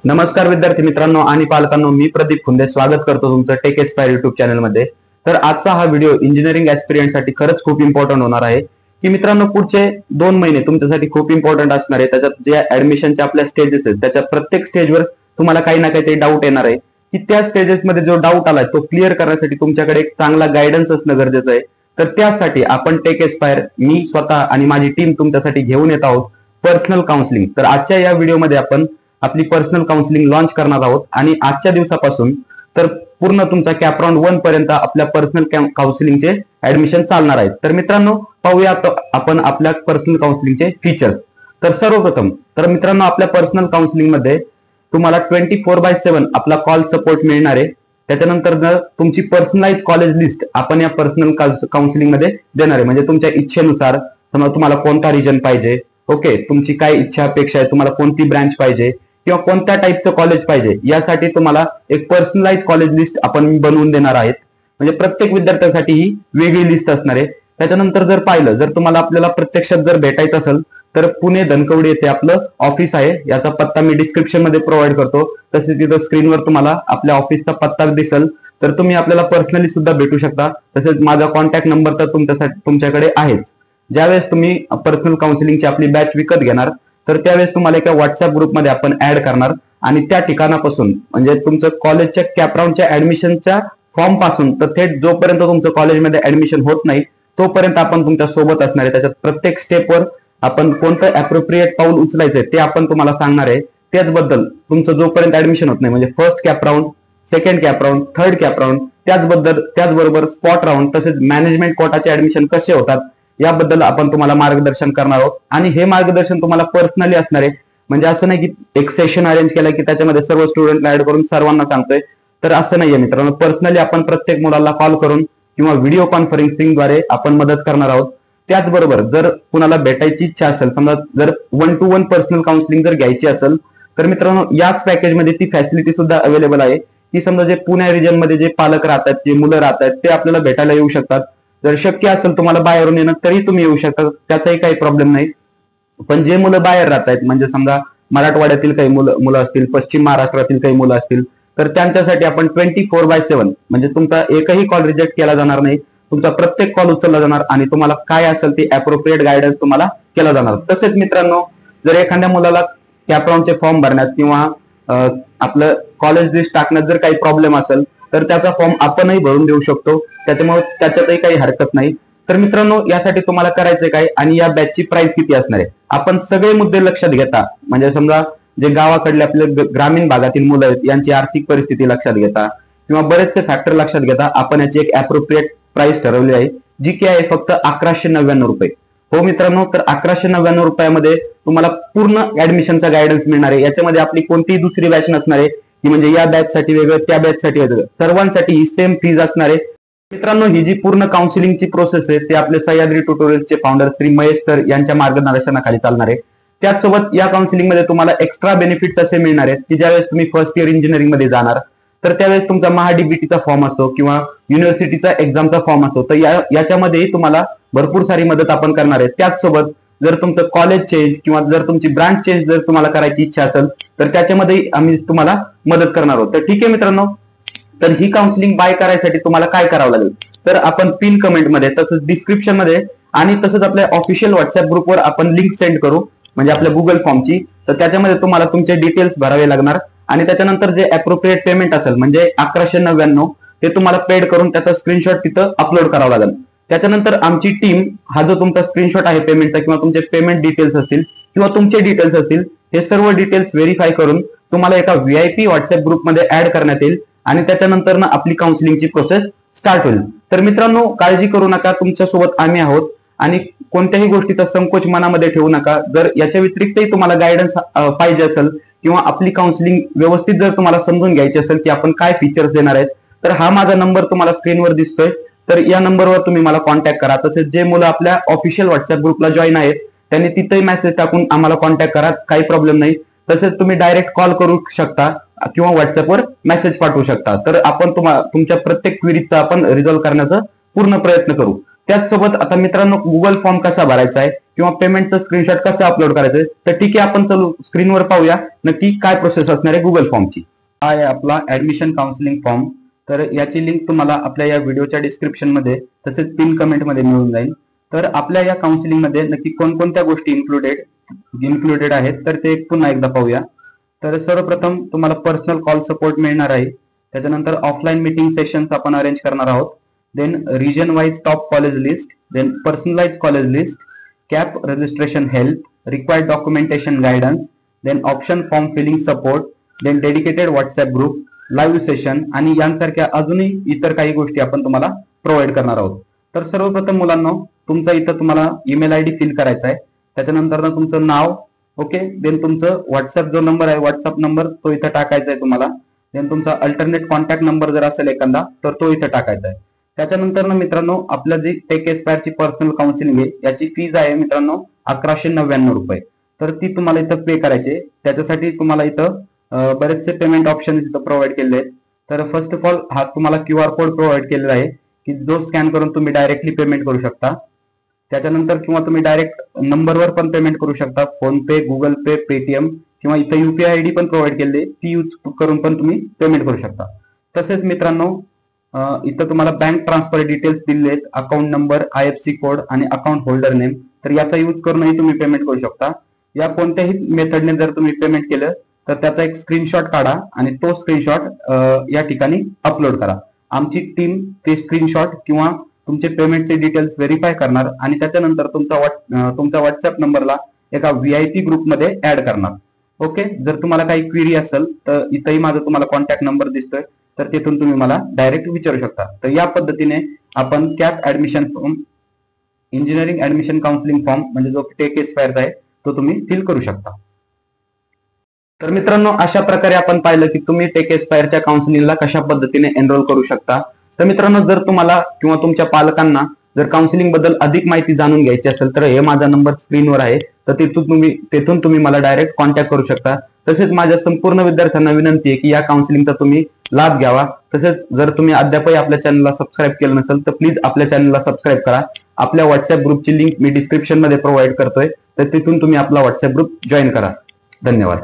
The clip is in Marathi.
नमस्कार विद्यार्थी मित्रांनो आणि पालकांनो, मी प्रदीप खुंदे स्वागत करतो तुमचं टेक एस्पायर युट्यूब चॅनलमध्ये। तर आजचा हा व्हिडिओ इंजिनिअरिंग ॲस्पिरंटसाठी खरंच खूप इम्पॉर्टंट होणार आहे की मित्रांनो, पुढचे 2 महिने तुमच्यासाठी खूप इम्पॉर्टंट असणार आहे। त्याच्यात जे ऍडमिशनचे आपल्या स्टेजेस आहेत त्याच्या प्रत्येक स्टेजवर तुम्हाला काही ना काही डाऊट येणार आहे की त्या स्टेजेसमध्ये जो डाऊट आलाय तो क्लिअर करण्यासाठी तुमच्याकडे एक चांगला गायडन्स असणं गरजेचं आहे। तर त्यासाठी आपण टेक एस्पायर, मी स्वतः आणि माझी टीम तुमच्यासाठी घेऊन येत आहोत पर्सनल काउन्सिलिंग। तर आजच्या या व्हिडिओमध्ये आपण आपली पर्सनल काउन्सिलिंग लॉन्च करणार आहोत आणि आजच्या दिवसापासून तर पूर्ण तुमचा कॅपराउंड 1 पर्यंत आपल्या पर्सनल काउन्सिलिंगचे ऍडमिशन चालणार आहेत। तर मित्रांनो, पाहूया आपण आपल्या पर्सनल काउन्सिलिंगचे फीचर्स। तर सर्वप्रथम तर मित्रांनो, आपल्या पर्सनल काउन्सिलिंग मध्ये तुम्हाला 24/7 आपला कॉल सपोर्ट मिळणार आहे। त्याच्यानंतर तुमची पर्सनलाइज कॉलेज लिस्ट आपण या पर्सनल काउन्सिलिंग मध्ये देणार आहे। म्हणजे तुमच्या इच्छेनुसार तुम्हाला कोणता रिजन पाहिजे, ओके, तुमची काय इच्छा अपेक्षा आहे, तुम्हाला कोणती ब्रांच पाहिजे किंवा कोणत्या टाईपचं कॉलेज पाहिजे, यासाठी तुम्हाला एक पर्सनलाइज कॉलेज लिस्ट आपण बनवून देणार आहेत। म्हणजे प्रत्येक विद्यार्थ्यासाठी ही वेगळी लिस्ट असणार आहे। त्याच्यानंतर जर पाहिलं, जर तुम्हाला आपल्याला प्रत्यक्षात जर भेटायचं असेल तर पुणे धनकवडी येथे आपलं ऑफिस आहे। याचा पत्ता मी डिस्क्रिप्शन मध्ये प्रोव्हाइड करतो। तसेच तिथं स्क्रीनवर तुम्हाला आपल्या ऑफिसचा पत्ता दिसेल, तर तुम्ही आपल्याला पर्सनली सुद्धा भेटू शकता। तसेच माझा कॉन्टॅक्ट नंबर तर तुमच्याकडे आहेच। ज्यावेळेस तुम्ही पर्सनल काउन्सिलिंगची आपली बॅच विकत घेणार तर त्यावेळेस तुम्हाला एका व्हॉट्सअप ग्रुपमध्ये आपण ऍड करणार आणि त्या ठिकाणापासून म्हणजे तुमचं कॉलेजच्या कॅपराउंडच्या ऍडमिशनच्या फॉर्म पासून तर थेट जोपर्यंत तुमचं कॉलेजमध्ये ऍडमिशन होत नाही तोपर्यंत आपण तुमच्या सोबत असणार आहे। त्याच्यात प्रत्येक स्टेपवर आपण कोणतं ऍप्रोप्रिएट पाऊल उचलायचंय ते आपण तुम्हाला सांगणार आहे। त्याचबद्दल तुमचं जोपर्यंत ऍडमिशन होत नाही, म्हणजे first CAP round, second CAP round, third CAP round, त्याचबरोबर स्पॉट राऊंड, तसेच मॅनेजमेंट कोटाचे ऍडमिशन कसे होतात याबद्दल आपण तुम्हाला मार्गदर्शन करणार आहोत। आणि हे मार्गदर्शन तुम्हाला पर्सनली असणार आहे। म्हणजे असं नाही की एक सेशन अरेंज केलं की त्याच्यामध्ये सर्व स्टुडंटला ऍड करून सर्वांना सांगतोय, तर असं नाहीये मित्रांनो। पर्सनली आपण प्रत्येक मुलाला कॉल करून किंवा व्हिडिओ कॉन्फरन्सिंगद्वारे आपण मदत करणार आहोत। त्याचबरोबर जर कुणाला भेटायची इच्छा असेल, समजा जर 1 to 1 पर्सनल काउन्सिलिंग जर घ्यायची असेल तर मित्रांनो, याच पॅकेजमध्ये ती फॅसिलिटी सुद्धा अवेलेबल आहे की समजा जे पुणे रिजन मध्ये जे पालक राहतात, जे मुलं राहतात, ते आपल्याला भेटायला येऊ शकतात। जर शक्य असेल तुम्हाला बाहेरून येणं तरी तुम्ही येऊ शकता, त्याचाही काही प्रॉब्लेम नाही। पण जे मुलं बाहेर राहतात, म्हणजे समजा मराठवाड्यातील काही मुलं असतील, पश्चिम महाराष्ट्रातील काही मुलं असतील, तर त्यांच्यासाठी आपण 24/7 म्हणजे तुमचा एकही कॉल रिजेक्ट केला जाणार नाही, तुमचा प्रत्येक कॉल उचलला जाणार आणि तुम्हाला काय असेल ते ऍप्रोप्रिएट गायडन्स तुम्हाला केला जाणार। तसेच मित्रांनो, जर एखाद्या मुलाला कॅपराउंडचे फॉर्म भरण्यात किंवा आपलं कॉलेज लिस्ट टाकण्यात जर काही प्रॉब्लेम असेल तर त्याचा फॉर्म आपणही भरून देऊ शकतो। त्याच्यामुळे त्याच्यातही काही हरकत नाही। तर मित्रांनो, यासाठी तुम्हाला करायचंय काय आणि या बॅचची प्राइस किती असणार आहे, आपण सगळे मुद्दे लक्षात घेता, म्हणजे समजा जे गावाकडले आपले ग्रामीण भागातील मुलं आहेत यांची आर्थिक परिस्थिती लक्षात घेता किंवा बरेचसे फॅक्टर लक्षात घेता आपण याची एक ऍप्रोप्रिएट प्राइस ठरवली आहे, जी की आहे फक्त 1199 रुपये। हो मित्रांनो, तर 1199 रुपयामध्ये तुम्हाला पूर्ण ऍडमिशनचा गायडन्स मिळणार आहे। याच्यामध्ये आपली कोणतीही दुसरी बॅच नसणार आहे की म्हणजे या बॅच साठी वेगळं, त्या बॅच साठी वेगळं, सर्वांसाठी ही सेम फीज असणार आहे। मित्रांनो, ही जी पूर्ण काउन्सिलिंगची प्रोसेस आहे ते आपले सह्याद्री ट्युटोरियल्सचे फाउंडर श्री महेश सर यांच्या मार्गदर्शनाखाली चालणार आहे। त्याचसोबत या काउन्सिलिंग मध्ये तुम्हाला एक्स्ट्रा बेनिफिट्स असे मिळणार आहेत की ज्यावेळेस तुम्ही फर्स्ट इयर इंजिनिअरिंग मध्ये जाणार तर त्यावेळेस तुमचा महाडीबीटीचा फॉर्म असो किंवा युनिव्हर्सिटीचा एक्झामचा फॉर्म असो, तर याच्यामध्येही तुम्हाला भरपूर सारी मदत आपण करणार आहे। त्याचसोबत जर तुमचं कॉलेज चेंज किंवा जर तुमची ब्रांच चेंज जर तुम्हाला करायची इच्छा असेल तर त्याच्यामध्ये आम्ही तुम्हाला मदत करणार आहोत। तर ठीक आहे मित्रांनो, तर ही काउन्सिलिंग बाय करायसाठी तुम्हाला काय करावं लागेल, तर आपण पिन कमेंटमध्ये, तसंच डिस्क्रिप्शन मध्ये आणि तसंच आपल्या ऑफिशियल व्हॉट्सअप ग्रुपवर आपण लिंक सेंड करू, म्हणजे आपल्या गुगल फॉर्मची। तर त्याच्यामध्ये तुम्हाला तुमचे डिटेल्स भरावे लागणार आणि त्याच्यानंतर जे ऍप्रोप्रिएट पेमेंट असेल म्हणजे 1199 ते तुम्हाला पेड करून त्याचा स्क्रीनशॉट तिथं अपलोड करावा लागेल। त्याच्यानंतर आमची टीम हा जो तुमचा स्क्रीनशॉट आहे पेमेंटचा किंवा तुमचे पेमेंट डिटेल्स असतील किंवा तुमचे डिटेल्स असतील, हे सर्व डिटेल्स व्हेरीफाय करून तुम्हाला एका VIP व्हॉट्सअप ग्रुपमध्ये ऍड करण्यात येईल आणि त्याच्यानंतर ना आपली काउन्सिलिंगची प्रोसेस स्टार्ट होईल। तर मित्रांनो, काळजी करू नका, तुमच्यासोबत आम्ही आहोत आणि कोणत्याही गोष्टीचा संकोच मनामध्ये ठेवू नका। जर याच्या व्यतिरिक्तही तुम्हाला गायडन्स पाहिजे असेल किंवा आपली काउन्सिलिंग व्यवस्थित जर तुम्हाला समजून घ्यायची असेल की आपण काय फीचर्स देणार आहेत, तर हा माझा नंबर तुम्हाला स्क्रीनवर दिसतोय, तर या नंबरवर तुम्ही मला कॉन्टॅक्ट करा। तसेच जे मुलं आपल्या ऑफिशियल व्हॉट्सअप ग्रुपला जॉईन आहेत त्यांनी तिथेही मेसेज टाकून आम्हाला कॉन्टॅक्ट करा, काही प्रॉब्लेम नाही। तसेच तुम्ही डायरेक्ट कॉल करू शकता किंवा व्हॉट्सअपवर मेसेज पाठवू शकता। तर आपण तुमच्या प्रत्येक क्वेरीचा आपण रिझॉल्व्ह करण्याचा पूर्ण प्रयत्न करू। त्याचसोबत आता मित्रांनो गुगल फॉर्म कसा भरायचा आहे किंवा पेमेंटचं स्क्रीनशॉट कसं अपलोड करायचं, तर ठीक आहे आपण चलो स्क्रीनवर पाहूया नक्की काय प्रोसेस असणार आहे गुगल फॉर्मची. हा आहे आपला ऍडमिशन काउन्सिलिंग फॉर्म. तर याची लिंक तुम्हाला आपल्या या व्हिडिओच्या डिस्क्रिप्शन मध्ये तसेच पिन कमेंट मध्ये मिळून जाईल. तर आपल्या या काउन्सिलिंग मध्ये नक्की कोणकोणत्या गोष्टी इन्क्लुडेड आहेत तर ते पुन्हा एकदा पाहूया. तर सर्वप्रथम तुम्हाला पर्सनल कॉल सपोर्ट मिळणार आहे. त्याच्यानंतर ऑफलाईन मीटिंग सेशन्स आपण अरेंज करणार आहोत. Then region wise top college list, then personalise college list, CAP registration help, required documentation guidance, then option form filling support, then dedicated WhatsApp group, live session आणि यांसारख्या अजूनही इतर काही गोष्टी आपण तुम्हाला प्रोव्हाइड करणार आहोत. तर सर्वप्रथम मुलांना तुमचा इथं तुम्हाला ईमेल आयडी फिल करायचा आहे. त्याच्यानंतर तुमचं नाव, ओके, देन तुमचं व्हॉट्सअप जो नंबर आहे व्हॉट्सअप नंबर तो इथं टाकायचा आहे तुम्हाला. देन तुमचा अल्टरनेट कॉन्टॅक्ट नंबर जर असेल एखादा तर तो इथं टाकायचा आहे. त्याच्यानंतर मित्रांनो आपलं जी टेक एस्पायरची पर्सनल काउन्सिलिंग आहे याची फीज आहे मित्रांनो 1199 रुपये. तर ती तुम्हाला इथं पे करायची. त्याच्यासाठी तुम्हाला इथं बरेचसे पेमेंट ऑप्शन इथं प्रोव्हाइड केले आहेत. तर फर्स्ट ऑफ ऑल हा तुम्हाला QR कोड प्रोव्हाइड केलेला आहे की जो स्कॅन करून तुम्ही डायरेक्टली पेमेंट करू शकता. त्याच्यानंतर किंवा तुम्ही डायरेक्ट नंबरवर पण पेमेंट करू शकता, फोन पे, गुगल पे, पेटीएम किंवा इथं UPI आयडी पण प्रोव्हाइड केली आहे ती यूज करून पण तुम्ही पेमेंट करू शकता. तसेच मित्रांनो इथं तुम्हाला बँक ट्रान्सफर डिटेल्स दिले आहेत, अकाउंट नंबर, IFSC कोड आणि अकाउंट होल्डर नेम. तर याचा यूज करूनही तुम्ही पेमेंट करू शकता. या कोणत्याही मेथडने जर तुम्ही पेमेंट केलं तर त्याचा एक स्क्रीनशॉट काढा आणि तो स्क्रीनशॉट या ठिकाणी अपलोड करा. आमची टीम ते स्क्रीनशॉट किंवा तुमचे पेमेंटचे डिटेल्स व्हेरीफाय करणार आणि त्याच्यानंतर तुमच्या व्हॉट्सअप नंबरला एका VIP ग्रुपमध्ये ऍड करणार. ओके, जर तुम्हाला काही क्वेरी असेल तर इथंही माझा तुम्हाला कॉन्टॅक्ट नंबर दिसतोय तर तिथून तुम्ही मला डायरेक्ट विचारू शकता. तर या पद्धतीने आपण cap admission form, engineering admission counselling form म्हणजे जो टेक एस्पायरचा आहे तो तुम्ही फिल करू शकता. तर मित्रांनो अशा प्रकारे आपण पाहिलं की तुम्ही टेक एस्पायरच्या काउन्सिलिंगला कशा पद्धतीने एनरोल करू शकता. तर मित्रांनो जर तुम्हाला किंवा तुमच्या पालकांना जर काउन्सिलिंग बद्दल अधिक माहिती जाणून घ्यायची असेल तर हे माझा नंबर स्क्रीनवर आहे. तर तिथून तुम्ही मला डायरेक्ट कॉन्टॅक्ट करू शकता. तसेच माझ्या संपूर्ण विद्यार्थ्यांना विनंती आहे की या काउन्सिलिंगचा तुम्ही लाभ घ्यावा. तसेच जर तुम्ही अद्यापही आपल्या चॅनलला सबस्क्राईब केलं नसेल तर प्लीज आपल्या चॅनलला सबस्क्राईब करा. आपल्या व्हॉट्सअप ग्रुपची लिंक मी डिस्क्रिप्शन मध्ये प्रोव्हाइड करतोय तर तिथून तुम्ही आपला व्हॉट्सअप ग्रुप जॉईन करा. धन्यवाद.